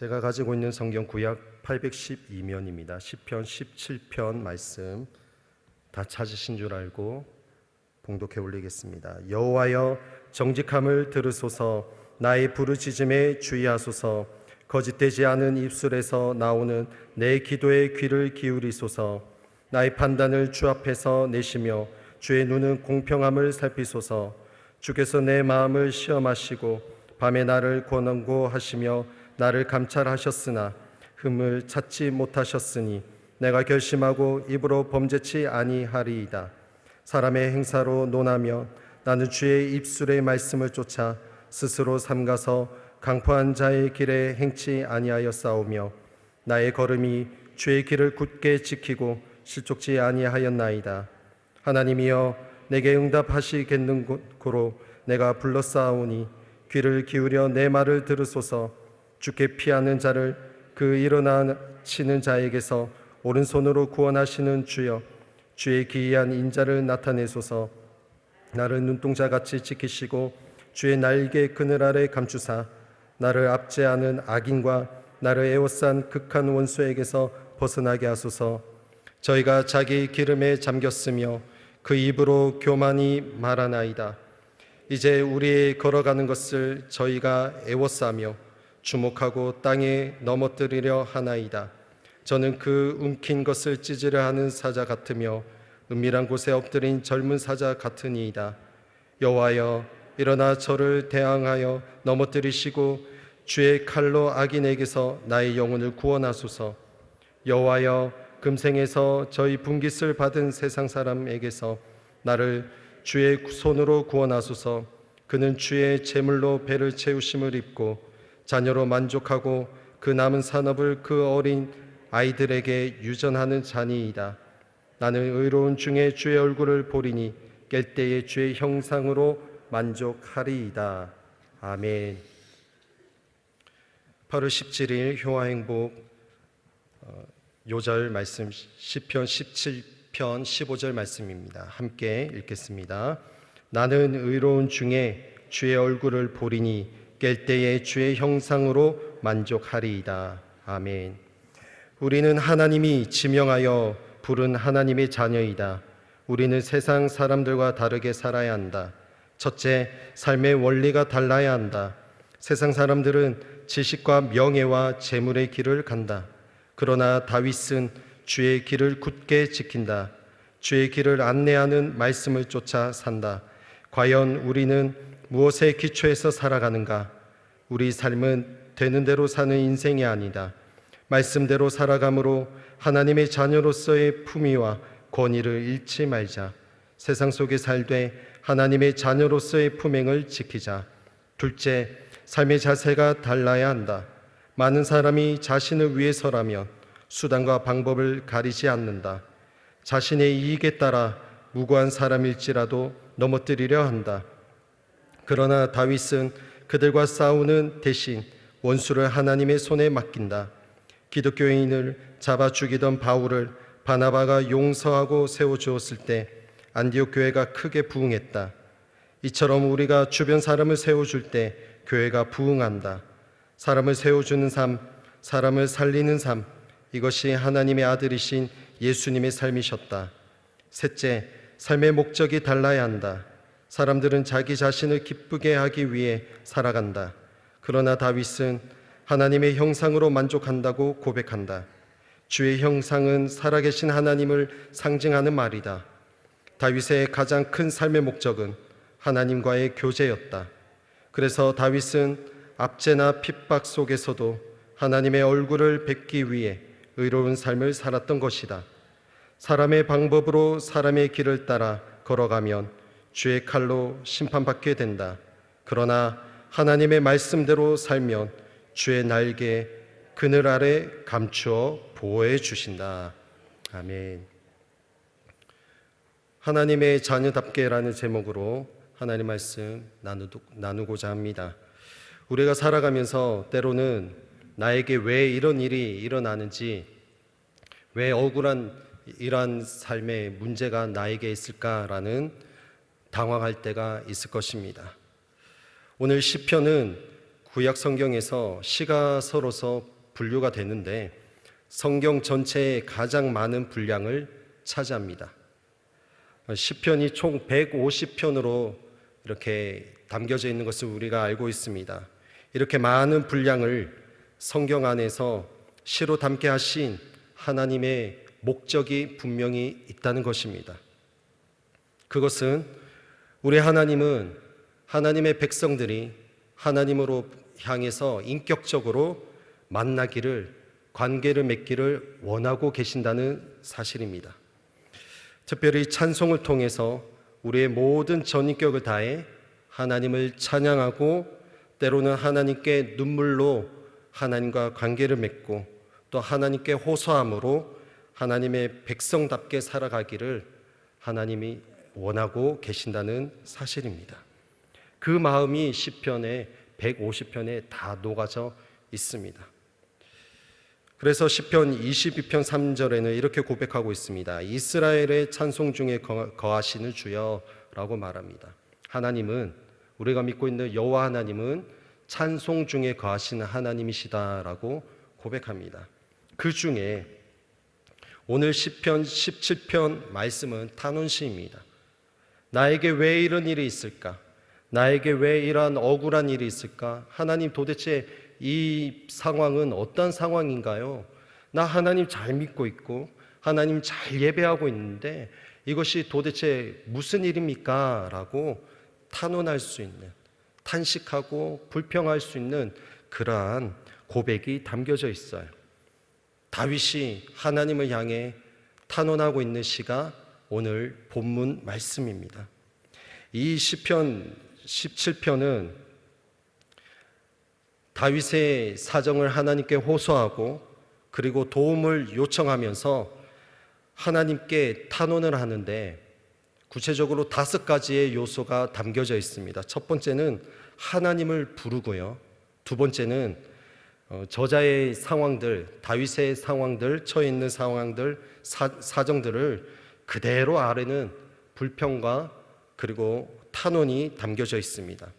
제가 가지고 있는 성경 구약 812면입니다. 시편 17편 말씀 다 찾으신 줄 알고 봉독해 올리겠습니다. 여호와여, 정직함을 들으소서. 나의 부르짖음에 주의하소서. 거짓되지 않은 입술에서 나오는 내 기도에 귀를 기울이소서. 나의 판단을 주 앞에서 내시며 주의 눈은 공평함을 살피소서. 주께서 내 마음을 시험하시고 밤에 나를 권고하시며 나를 감찰하셨으나 흠을 찾지 못하셨으니 내가 결심하고 입으로 범죄치 아니하리이다. 사람의 행사로 논하며 나는 주의 입술의 말씀을 쫓아 스스로 삼가서 강포한 자의 길에 행치 아니하였사오며 나의 걸음이 주의 길을 굳게 지키고 실족지 아니하였나이다. 하나님이여, 내게 응답하시겠는고로 내가 불렀사오니 귀를 기울여 내 말을 들으소서. 주께 피하는 자를 그 일어나치는 자에게서 오른손으로 구원하시는 주여, 주의 기이한 인자를 나타내소서. 나를 눈동자같이 지키시고 주의 날개 그늘 아래 감추사 나를 압제하는 악인과 나를 에워싼 극한 원수에게서 벗어나게 하소서. 저희가 자기 기름에 잠겼으며 그 입으로 교만이 말하나이다. 이제 우리의 걸어가는 것을 저희가 에워싸며 주목하고 땅에 넘어뜨리려 하나이다. 저는 그 움킨 것을 찢으려 하는 사자 같으며 은밀한 곳에 엎드린 젊은 사자 같으니이다. 여호와여, 일어나 저를 대항하여 넘어뜨리시고 주의 칼로 악인에게서 나의 영혼을 구원하소서. 여호와여, 금생에서 저희 분깃을 받은 세상 사람에게서 나를 주의 손으로 구원하소서. 그는 주의 제물로 배를 채우심을 입고 자녀로 만족하고 그 남은 산업을 그 어린 아이들에게 유전하는 자니이다. 나는 의로운 중에 주의 얼굴을 보리니 깰 때에 주의 형상으로 만족하리이다. 아멘. 8월 17일 효화행복 요절 말씀 시편 17편 15절 말씀입니다. 함께 읽겠습니다. 나는 의로운 중에 주의 얼굴을 보리니 깰 때에 주의 형상으로 만족하리이다. 아멘. 우리는 하나님이 지명하여 부른 하나님의 자녀이다. 우리는 세상 사람들과 다르게 살아야 한다. 첫째, 삶의 원리가 달라야 한다. 세상 사람들은 지식과 명예와 재물의 길을 간다. 그러나 다윗은 주의 길을 굳게 지킨다. 주의 길을 안내하는 말씀을 쫓아 산다. 과연 우리는 무엇에 기초해서 살아가는가? 우리 삶은 되는 대로 사는 인생이 아니다. 말씀대로 살아감으로 하나님의 자녀로서의 품위와 권위를 잃지 말자. 세상 속에 살되 하나님의 자녀로서의 품행을 지키자. 둘째, 삶의 자세가 달라야 한다. 많은 사람이 자신을 위해서라면 수단과 방법을 가리지 않는다. 자신의 이익에 따라 무고한 사람일지라도 넘어뜨리려 한다. 그러나 다윗은 그들과 싸우는 대신 원수를 하나님의 손에 맡긴다. 기독교인을 잡아 죽이던 바울을 바나바가 용서하고 세워주었을 때 안디옥 교회가 크게 부흥했다. 이처럼 우리가 주변 사람을 세워줄 때 교회가 부흥한다. 사람을 세워주는 삶, 사람을 살리는 삶, 이것이 하나님의 아들이신 예수님의 삶이셨다. 셋째, 삶의 목적이 달라야 한다. 사람들은 자기 자신을 기쁘게 하기 위해 살아간다. 그러나 다윗은 하나님의 형상으로 만족한다고 고백한다. 주의 형상은 살아계신 하나님을 상징하는 말이다. 다윗의 가장 큰 삶의 목적은 하나님과의 교제였다. 그래서 다윗은 압제나 핍박 속에서도 하나님의 얼굴을 뵙기 위해 의로운 삶을 살았던 것이다. 사람의 방법으로 사람의 길을 따라 걸어가면 주의 칼로 심판받게 된다. 그러나 하나님의 말씀대로 살면 주의 날개 그늘 아래 감추어 보호해 주신다. 아멘. 하나님의 자녀답게라는 제목으로 하나님 말씀 나누고자 합니다. 우리가 살아가면서 때로는 나에게 왜 이런 일이 일어나는지, 왜 억울한 이러한 삶의 문제가 나에게 있을까라는 당황할 때가 있을 것입니다. 오늘 시편은 구약 성경에서 시가 서로서 분류가 되는데 성경 전체의 가장 많은 분량을 차지합니다. 시편이 총 150편으로 이렇게 담겨져 있는 것을 우리가 알고 있습니다. 이렇게 많은 분량을 성경 안에서 시로 담게 하신 하나님의 목적이 분명히 있다는 것입니다. 그것은 우리 하나님은 하나님의 백성들이 하나님으로 향해서 인격적으로 만나기를, 관계를 맺기를 원하고 계신다는 사실입니다. 특별히 찬송을 통해서 우리의 모든 전인격을 다해 하나님을 찬양하고 때로는 하나님께 눈물로 하나님과 관계를 맺고 또 하나님께 호소함으로 하나님의 백성답게 살아가기를 하나님이 원하고 계신다는 사실입니다. 그 마음이 시편의 150편에 다 녹아져 있습니다. 그래서 시편 22편 3절에는 이렇게 고백하고 있습니다. 이스라엘의 찬송 중에 거하시는 주여라고 말합니다. 하나님은, 우리가 믿고 있는 여호와 하나님은 찬송 중에 거하시는 하나님이시다라고 고백합니다. 그 중에 오늘 시편 17편 말씀은 탄원시입니다. 나에게 왜 이런 일이 있을까? 나에게 왜 이러한 억울한 일이 있을까? 하나님, 도대체 이 상황은 어떤 상황인가요? 나 하나님 잘 믿고 있고 하나님 잘 예배하고 있는데 이것이 도대체 무슨 일입니까? 라고 탄원할 수 있는, 탄식하고 불평할 수 있는 그러한 고백이 담겨져 있어요. 다윗이 하나님을 향해 탄원하고 있는 시가 오늘 본문 말씀입니다. 이 시편 17편은 다윗의 사정을 하나님께 호소하고 그리고 도움을 요청하면서 하나님께 탄원을 하는데 구체적으로 5가지의 요소가 담겨져 있습니다. 첫 번째는 하나님을 부르고요. 두 번째는 저자의 상황들, 다윗의 상황들, 처해 있는 상황들, 사정들을 그대로 아뢰는 불평과 그리고 탄원이 담겨져 있습니다.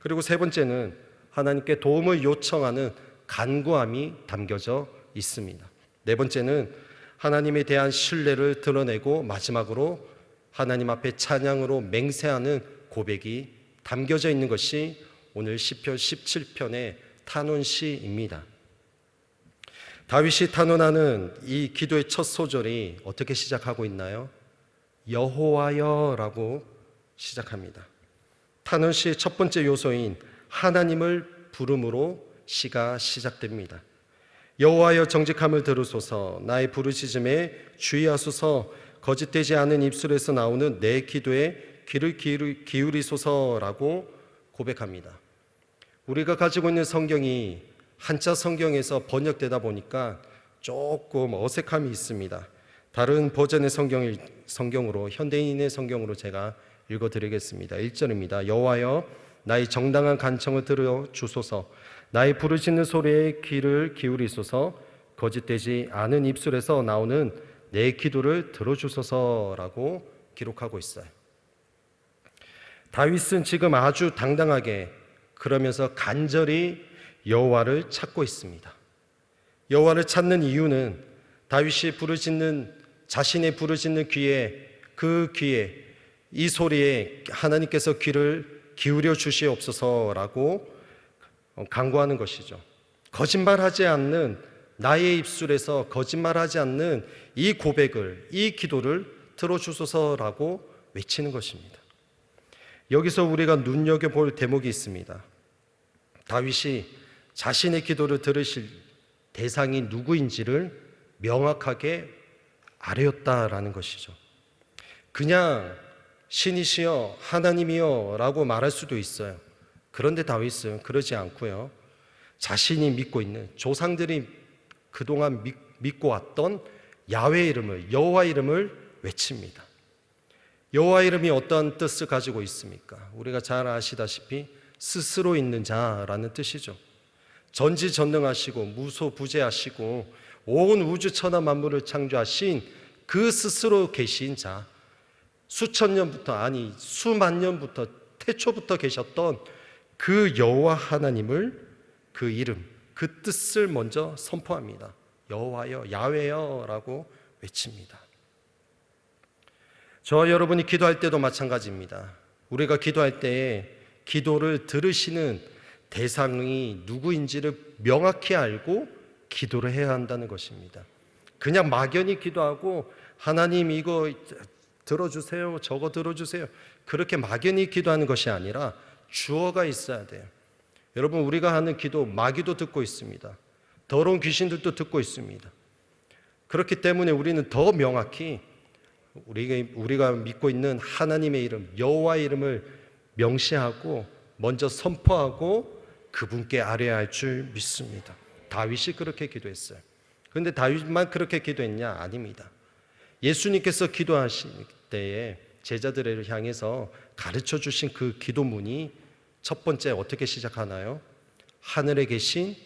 그리고 세 번째는 하나님께 도움을 요청하는 간구함이 담겨져 있습니다. 네 번째는 하나님에 대한 신뢰를 드러내고 마지막으로 하나님 앞에 찬양으로 맹세하는 고백이 담겨져 있는 것이 오늘 시편 17편의 탄원시입니다. 다윗이 탄원하는 이 기도의 첫 소절이 어떻게 시작하고 있나요? 여호와여라고 시작합니다. 탄원시의 첫 번째 요소인 하나님을 부름으로 시가 시작됩니다. 여호와여 정직함을 들으소서, 나의 부르짖음에 주의하소서, 거짓되지 않은 입술에서 나오는 내 기도에 귀를 기울이소서라고 고백합니다. 우리가 가지고 있는 성경이 한자 성경에서 번역되다 보니까 조금 어색함이 있습니다. 다른 버전의 성경으로, 현대인의 성경으로 제가 읽어드리겠습니다. 1절입니다. 여호와여 나의 정당한 간청을 들어 주소서, 나의 부르짖는 소리에 귀를 기울이소서, 거짓되지 않은 입술에서 나오는 내 기도를 들어주소서라고 기록하고 있어요. 다윗은 지금 아주 당당하게 그러면서 간절히 여호와를 찾고 있습니다. 여호와를 찾는 이유는 다윗이 자신의 부르짖는 귀에, 그 귀에, 이 소리에 하나님께서 귀를 기울여 주시옵소서라고 간구하는 것이죠. 거짓말하지 않는, 나의 입술에서 거짓말하지 않는 이 고백을, 이 기도를 들어주소서라고 외치는 것입니다. 여기서 우리가 눈여겨볼 대목이 있습니다. 다윗이 자신의 기도를 들으실 대상이 누구인지를 명확하게 아뢰었다라는 것이죠. 그냥 신이시여, 하나님이여 라고 말할 수도 있어요. 그런데 다윗은 그러지 않고요, 자신이 믿고 있는, 조상들이 그동안 믿고 왔던 야훼 이름을, 여호와 이름을 외칩니다. 여호와 이름이 어떤 뜻을 가지고 있습니까? 우리가 잘 아시다시피 스스로 있는 자라는 뜻이죠. 전지전능하시고 무소부재하시고 온 우주 천하 만물을 창조하신 그 스스로 계신 자, 수천 년부터, 아니 수만 년부터, 태초부터 계셨던 그 여호와 하나님을 그 이름, 그 뜻을 먼저 선포합니다. 여호와여, 야훼여라고 외칩니다. 저와 여러분이 기도할 때도 마찬가지입니다. 우리가 기도할 때에 기도를 들으시는 대상이 누구인지를 명확히 알고 기도를 해야 한다는 것입니다. 그냥 막연히 기도하고 하나님 이거 들어주세요, 저거 들어주세요, 그렇게 막연히 기도하는 것이 아니라 주어가 있어야 돼요. 여러분, 우리가 하는 기도, 마귀도 듣고 있습니다. 더러운 귀신들도 듣고 있습니다. 그렇기 때문에 우리는 더 명확히 우리가 믿고 있는 하나님의 이름, 여호와의 이름을 명시하고 먼저 선포하고 그분께 아뢰야 할 줄 믿습니다. 다윗이 그렇게 기도했어요. 그런데 다윗만 그렇게 기도했냐? 아닙니다. 예수님께서 기도하실 때에 제자들을 향해서 가르쳐 주신 그 기도문이 첫 번째 어떻게 시작하나요? 하늘에 계신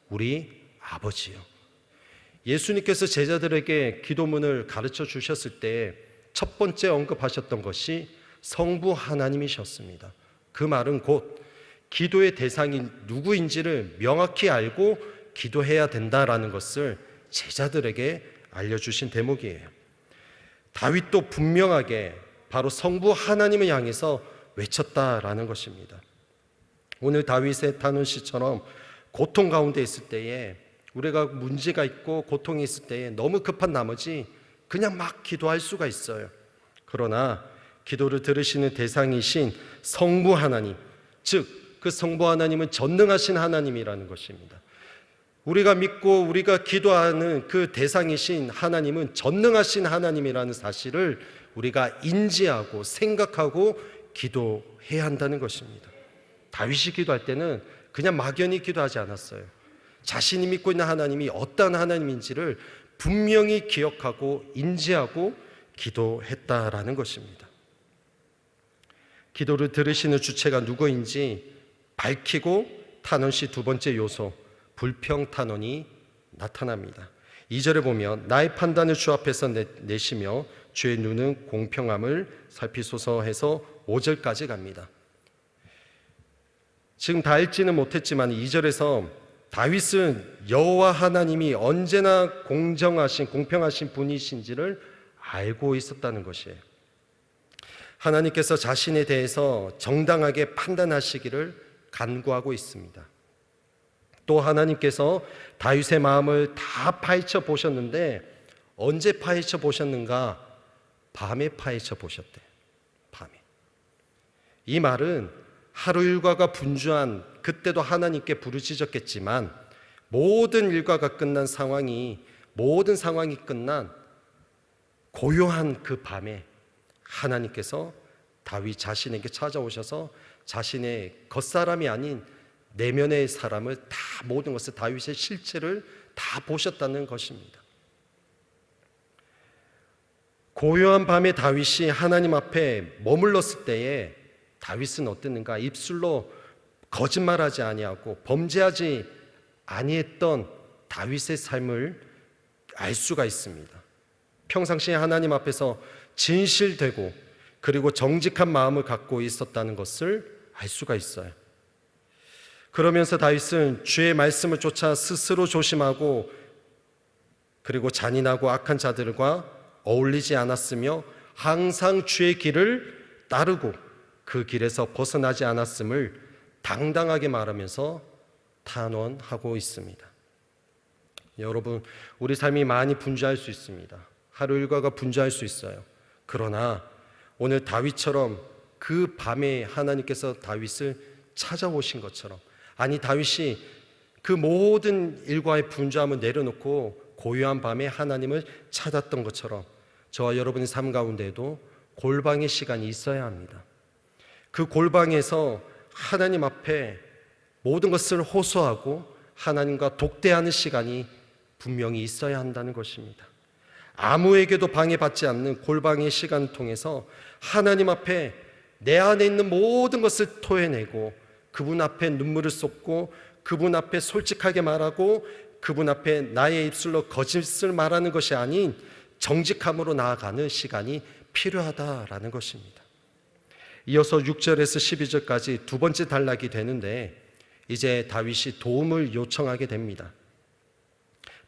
우리 아버지요. 예수님께서 제자들에게 기도문을 가르쳐 주셨을 때 첫 번째 언급하셨던 것이 성부 하나님이셨습니다. 그 말은 곧 기도의 대상이 누구인지를 명확히 알고 기도해야 된다라는 것을 제자들에게 알려주신 대목이에요. 다윗도 분명하게 바로 성부 하나님을 향해서 외쳤다라는 것입니다. 오늘 다윗의 탄원시처럼 고통 가운데 있을 때에, 우리가 문제가 있고 고통이 있을 때에 너무 급한 나머지 그냥 막 기도할 수가 있어요. 그러나 기도를 들으시는 대상이신 성부 하나님, 즉 그 성부 하나님은 전능하신 하나님이라는 것입니다. 우리가 믿고 우리가 기도하는 그 대상이신 하나님은 전능하신 하나님이라는 사실을 우리가 인지하고 생각하고 기도해야 한다는 것입니다. 다윗이 기도할 때는 그냥 막연히 기도하지 않았어요. 자신이 믿고 있는 하나님이 어떤 하나님인지를 분명히 기억하고 인지하고 기도했다라는 것입니다. 기도를 들으시는 주체가 누구인지 밝히고 탄원시 두 번째 요소, 불평탄원이 나타납니다. 2절에 보면 나의 판단을 주 앞에서 내시며 주의 눈은 공평함을 살피소서 해서 5절까지 갑니다. 지금 다 읽지는 못했지만 2절에서 다윗은 여호와 하나님이 언제나 공정하신, 공평하신 분이신지를 알고 있었다는 것이에요. 하나님께서 자신에 대해서 정당하게 판단하시기를 간구하고 있습니다. 또 하나님께서 다윗의 마음을 다 파헤쳐 보셨는데 언제 파헤쳐 보셨는가? 밤에 파헤쳐 보셨대요. 밤에. 이 말은 하루 일과가 분주한 그때도 하나님께 부르짖었겠지만 모든 일과가 끝난 상황이, 모든 상황이 끝난 고요한 그 밤에 하나님께서 다윗 자신에게 찾아오셔서 자신의 겉사람이 아닌 내면의 사람을 다, 모든 것을, 다윗의 실체를 다 보셨다는 것입니다. 고요한 밤에 다윗이 하나님 앞에 머물렀을 때에 다윗은 어땠는가? 입술로 거짓말하지 아니하고 범죄하지 아니했던 다윗의 삶을 알 수가 있습니다. 평상시에 하나님 앞에서 진실되고 그리고 정직한 마음을 갖고 있었다는 것을 알 수가 있어요. 그러면서 다윗은 주의 말씀을 쫓아 스스로 조심하고 그리고 잔인하고 악한 자들과 어울리지 않았으며 항상 주의 길을 따르고 그 길에서 벗어나지 않았음을 당당하게 말하면서 탄원하고 있습니다. 여러분, 우리 삶이 많이 분주할 수 있습니다. 하루 일과가 분주할 수 있어요. 그러나 오늘 다윗처럼 그 밤에 하나님께서 다윗을 찾아오신 것처럼, 아니 다윗이 그 모든 일과의 분주함을 내려놓고 고요한 밤에 하나님을 찾았던 것처럼 저와 여러분의 삶 가운데에도 골방의 시간이 있어야 합니다. 그 골방에서 하나님 앞에 모든 것을 호소하고 하나님과 독대하는 시간이 분명히 있어야 한다는 것입니다. 아무에게도 방해받지 않는 골방의 시간을 통해서 하나님 앞에 내 안에 있는 모든 것을 토해내고 그분 앞에 눈물을 쏟고 그분 앞에 솔직하게 말하고 그분 앞에 나의 입술로 거짓을 말하는 것이 아닌 정직함으로 나아가는 시간이 필요하다라는 것입니다. 이어서 6절에서 12절까지 두 번째 단락이 되는데 이제 다윗이 도움을 요청하게 됩니다.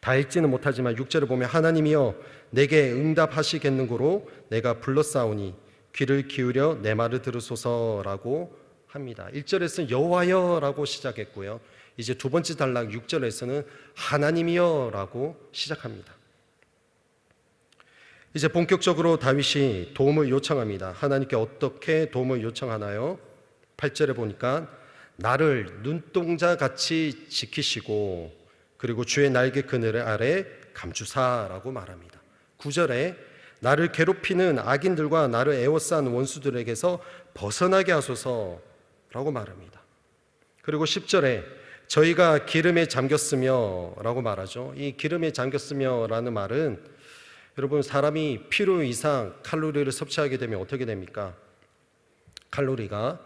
다 읽지는 못하지만 6절을 보면 하나님이여 내게 응답하시겠는고로 내가 불렀사오니 귀를 기울여 내 말을 들으소서라고 합니다. 1절에서는 여호와여라고 시작했고요. 이제 두 번째 단락 6절에서는 하나님이여라고 시작합니다. 이제 본격적으로 다윗이 도움을 요청합니다. 하나님께 어떻게 도움을 요청하나요? 8절에 보니까 나를 눈동자같이 지키시고 그리고 주의 날개 그늘 아래 감추사라고 말합니다. 9절에 나를 괴롭히는 악인들과 나를 에워싼 원수들에게서 벗어나게 하소서라고 말합니다. 그리고 10절에 저희가 기름에 잠겼으며 라고 말하죠. 이 기름에 잠겼으며 라는 말은 여러분 사람이 필요 이상 칼로리를 섭취하게 되면 어떻게 됩니까? 칼로리가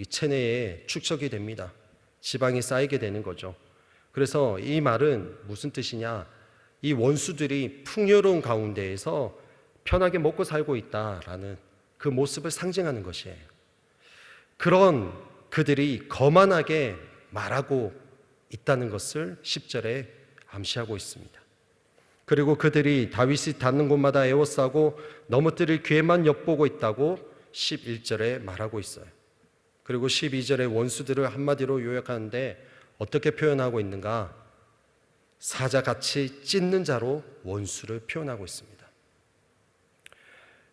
체내에 축적이 됩니다. 지방이 쌓이게 되는 거죠. 그래서 이 말은 무슨 뜻이냐? 이 원수들이 풍요로운 가운데에서 편하게 먹고 살고 있다라는 그 모습을 상징하는 것이에요. 그런 그들이 거만하게 말하고 있다는 것을 10절에 암시하고 있습니다. 그리고 그들이 다윗이 닿는 곳마다 에워싸고 넘어뜨릴 기회만 엿보고 있다고 11절에 말하고 있어요. 그리고 12절에 원수들을 한마디로 요약하는데 어떻게 표현하고 있는가? 사자같이 찢는 자로 원수를 표현하고 있습니다.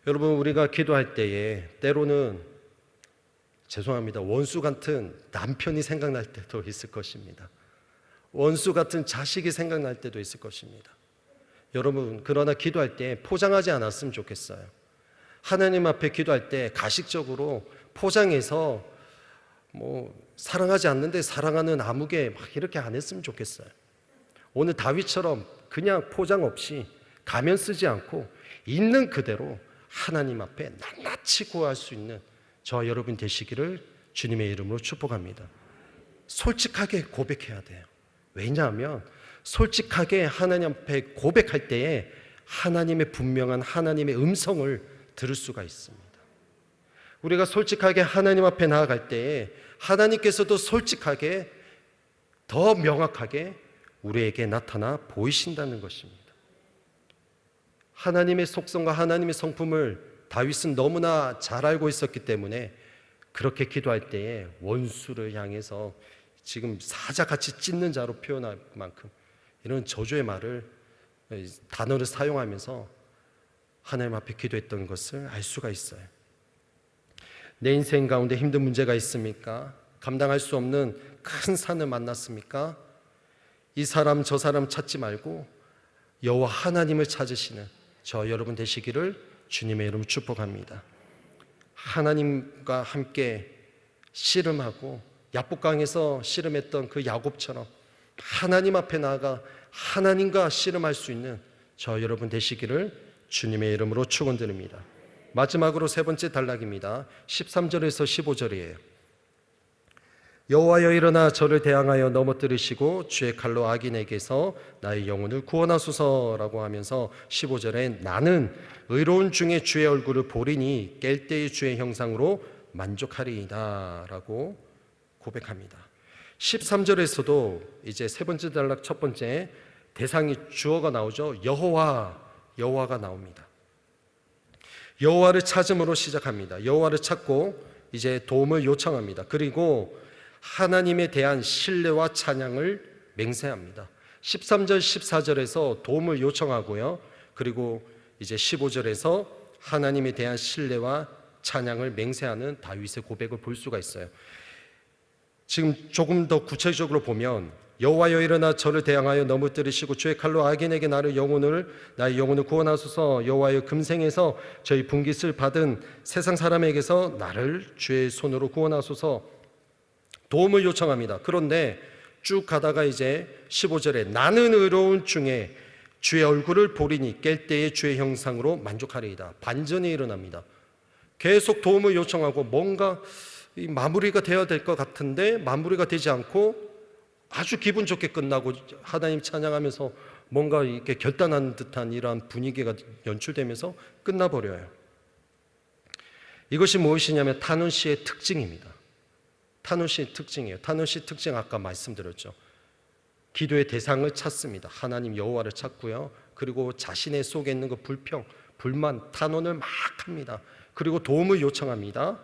여러분 우리가 기도할 때에 때로는 죄송합니다. 원수 같은 남편이 생각날 때도 있을 것입니다. 원수 같은 자식이 생각날 때도 있을 것입니다. 여러분 그러나 기도할 때 포장하지 않았으면 좋겠어요. 하나님 앞에 기도할 때 가식적으로 포장해서 사랑하지 않는데 사랑하는 아무개 막 이렇게 안 했으면 좋겠어요. 오늘 다윗처럼 그냥 포장 없이 가면 쓰지 않고 있는 그대로 하나님 앞에 낱낱이 구할 수 있는 저와 여러분 되시기를 주님의 이름으로 축복합니다. 솔직하게 고백해야 돼요. 왜냐하면 솔직하게 하나님 앞에 고백할 때에 하나님의 분명한 하나님의 음성을 들을 수가 있습니다. 우리가 솔직하게 하나님 앞에 나아갈 때에 하나님께서도 솔직하게 더 명확하게 우리에게 나타나 보이신다는 것입니다. 하나님의 속성과 하나님의 성품을 다윗은 너무나 잘 알고 있었기 때문에 그렇게 기도할 때에 원수를 향해서 지금 사자같이 찢는 자로 표현할 만큼 이런 저주의 말을 단어를 사용하면서 하나님 앞에 기도했던 것을 알 수가 있어요. 내 인생 가운데 힘든 문제가 있습니까? 감당할 수 없는 큰 산을 만났습니까? 이 사람 저 사람 찾지 말고 여호와 하나님을 찾으시는 저 여러분 되시기를 주님의 이름으로 축복합니다. 하나님과 함께 씨름하고 야복강에서 씨름했던 그 야곱처럼 하나님 앞에 나아가 하나님과 씨름할 수 있는 저 여러분 되시기를 주님의 이름으로 축원드립니다. 마지막으로 세 번째 단락입니다. 13절에서 15절이에요. 여호와여 일어나 저를 대항하여 넘어뜨리시고 주의 칼로 악인에게서 나의 영혼을 구원하소서라고 하면서 15절에 나는 의로운 중에 주의 얼굴을 보리니 깰 때의 주의 형상으로 만족하리이다 라고 고백합니다. 13절에서도 이제 세 번째 단락 첫 번째 대상이 주어가 나오죠. 여호와가 나옵니다. 여호와를 찾음으로 시작합니다. 여호와를 찾고 이제 도움을 요청합니다. 그리고 하나님에 대한 신뢰와 찬양을 맹세합니다. 13절 14절에서 도움을 요청하고요. 그리고 이제 15절에서 하나님에 대한 신뢰와 찬양을 맹세하는 다윗의 고백을 볼 수가 있어요. 지금 조금 더 구체적으로 보면 여호와여 일어나 저를 대항하여 넘어뜨리시고 주의 칼로 악인에게 나의 영혼을 구원하소서. 여호와여 금생에서 저희 분깃을 받은 세상 사람에게서 나를 주의 손으로 구원하소서. 도움을 요청합니다. 그런데 쭉 가다가 이제 15절에 나는 의로운 중에 주의 얼굴을 보리니 깰 때의 주의 형상으로 만족하리이다. 반전이 일어납니다. 계속 도움을 요청하고 뭔가 마무리가 되어야 될 것 같은데 마무리가 되지 않고 아주 기분 좋게 끝나고 하나님 찬양하면서 뭔가 이렇게 결단한 듯한 이러한 분위기가 연출되면서 끝나버려요. 이것이 무엇이냐면 탄원 씨의 특징입니다. 타노시의 특징이에요. 타노시 특징 아까 말씀드렸죠. 기도의 대상을 찾습니다. 하나님 여호와를 찾고요. 그리고 자신의 속에 있는 그 불평, 불만, 탄원을 막 합니다. 그리고 도움을 요청합니다.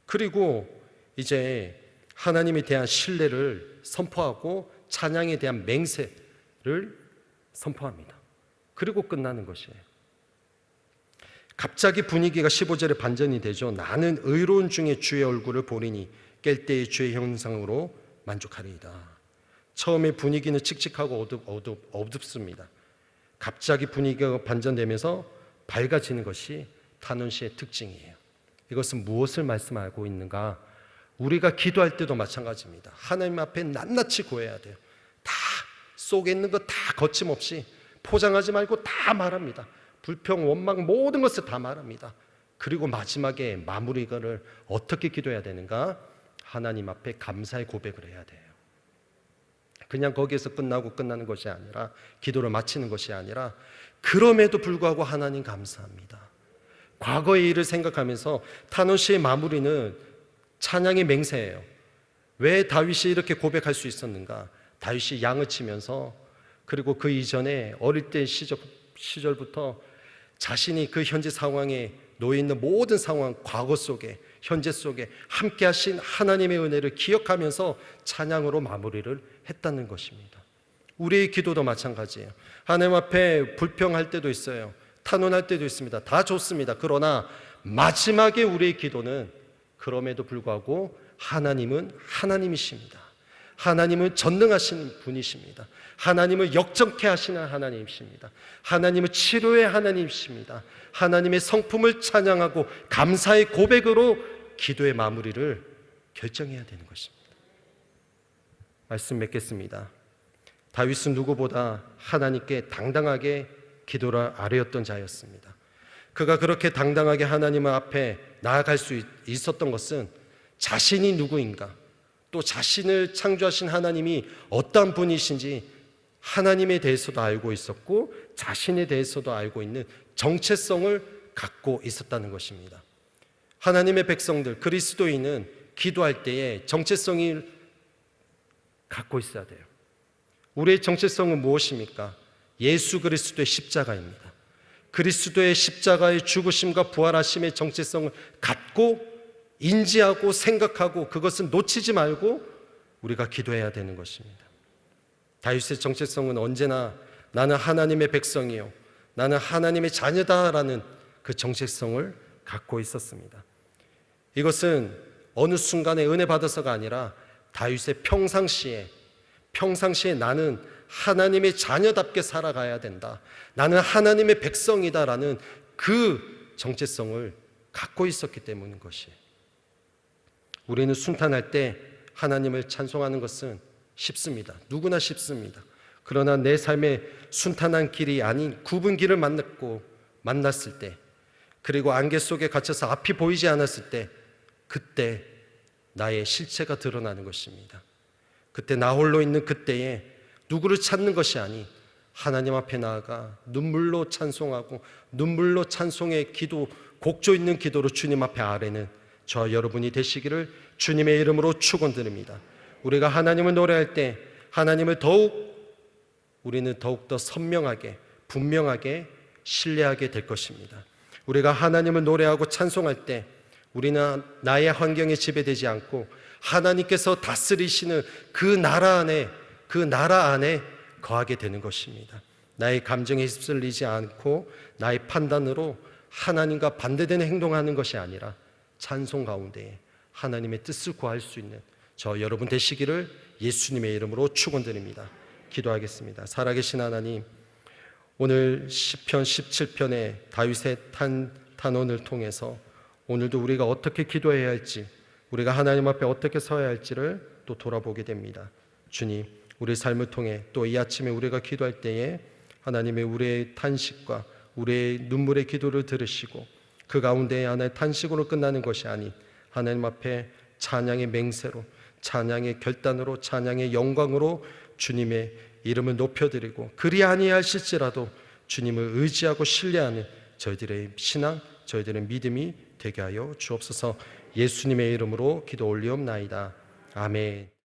그리고 이제 하나님에 대한 신뢰를 선포하고 찬양에 대한 맹세를 선포합니다. 그리고 끝나는 것이에요. 갑자기 분위기가 15절에 반전이 되죠. 나는 의로운 중에 주의 얼굴을 보리니 깰 때의 주의 형상으로 만족하리이다. 처음에 분위기는 칙칙하고 어둡습니다. 갑자기 분위기가 반전되면서 밝아지는 것이 타논시의 특징이에요. 이것은 무엇을 말씀하고 있는가? 우리가 기도할 때도 마찬가지입니다. 하나님 앞에 낱낱이 구해야 돼요. 다 속에 있는 거 다 거침없이 포장하지 말고 다 말합니다. 불평, 원망 모든 것을 다 말합니다. 그리고 마지막에 마무리를 어떻게 기도해야 되는가? 하나님 앞에 감사의 고백을 해야 돼요. 그냥 거기에서 끝나는 것이 아니라, 기도를 마치는 것이 아니라, 그럼에도 불구하고 하나님 감사합니다. 과거의 일을 생각하면서 타노시의 마무리는 찬양의 맹세예요. 왜 다윗이 이렇게 고백할 수 있었는가? 다윗이 양을 치면서, 그리고 그 이전에 어릴 때 시절부터 자신이 그 현재 상황에 놓여 있는 모든 상황, 과거 속에, 현재 속에 함께 하신 하나님의 은혜를 기억하면서 찬양으로 마무리를 했다는 것입니다. 우리의 기도도 마찬가지예요. 하나님 앞에 불평할 때도 있어요. 탄원할 때도 있습니다. 다 좋습니다. 그러나 마지막에 우리의 기도는 그럼에도 불구하고 하나님은 하나님이십니다. 하나님은 전능하신 분이십니다. 하나님은 역정케 하시는 하나님이십니다. 하나님은 치료의 하나님이십니다. 하나님의 성품을 찬양하고 감사의 고백으로 기도의 마무리를 결정해야 되는 것입니다. 말씀 맺겠습니다. 다윗은 누구보다 하나님께 당당하게 기도를 아뢰었던 자였습니다. 그가 그렇게 당당하게 하나님 앞에 나아갈 수 있었던 것은 자신이 누구인가, 또 자신을 창조하신 하나님이 어떠한 분이신지 하나님에 대해서도 알고 있었고 자신에 대해서도 알고 있는 정체성을 갖고 있었다는 것입니다. 하나님의 백성들, 그리스도인은 기도할 때에 정체성을 갖고 있어야 돼요. 우리의 정체성은 무엇입니까? 예수 그리스도의 십자가입니다. 그리스도의 십자가의 죽으심과 부활하심의 정체성을 갖고 인지하고 생각하고 그것은 놓치지 말고 우리가 기도해야 되는 것입니다. 다윗의 정체성은 언제나 나는 하나님의 백성이요, 나는 하나님의 자녀다라는 그 정체성을 갖고 있었습니다. 이것은 어느 순간에 은혜 받아서가 아니라 다윗의 평상시에 나는 하나님의 자녀답게 살아가야 된다, 나는 하나님의 백성이다라는 그 정체성을 갖고 있었기 때문인 것이에요. 우리는 순탄할 때 하나님을 찬송하는 것은 쉽습니다. 누구나 쉽습니다. 그러나 내 삶의 순탄한 길이 아닌 굽은 길을 만났을 때, 그리고 안개 속에 갇혀서 앞이 보이지 않았을 때, 그때 나의 실체가 드러나는 것입니다. 그때 나 홀로 있는 그때에 누구를 찾는 것이 아닌 하나님 앞에 나아가 눈물로 찬송하고 눈물로 찬송의 기도, 곡조 있는 기도로 주님 앞에 아뢰는 저와 여러분이 되시기를 주님의 이름으로 축원드립니다. 우리가 하나님을 노래할 때 하나님을 우리는 더욱더 선명하게, 분명하게 신뢰하게 될 것입니다. 우리가 하나님을 노래하고 찬송할 때 우리는 나의 환경에 지배되지 않고 하나님께서 다스리시는 그 나라 안에 거하게 되는 것입니다. 나의 감정에 휩쓸리지 않고 나의 판단으로 하나님과 반대되는 행동하는 것이 아니라 찬송 가운데에 하나님의 뜻을 구할 수 있는 저 여러분 되시기를 예수님의 이름으로 축원드립니다. 기도하겠습니다. 살아계신 하나님, 오늘 시편 17편의 다윗의 탄원을 통해서 오늘도 우리가 어떻게 기도해야 할지, 우리가 하나님 앞에 어떻게 서야 할지를 또 돌아보게 됩니다. 주님, 우리 삶을 통해 또 이 아침에 우리가 기도할 때에 하나님의 우리의 탄식과 우리의 눈물의 기도를 들으시고 그 가운데 하나의 탄식으로 끝나는 것이 아닌 하나님 앞에 찬양의 맹세로, 찬양의 결단으로, 찬양의 영광으로 주님의 이름을 높여드리고 그리 아니하실지라도 주님을 의지하고 신뢰하는 저희들의 신앙, 저희들의 믿음이 되게 하여 주옵소서. 예수님의 이름으로 기도 올리옵나이다. 아멘.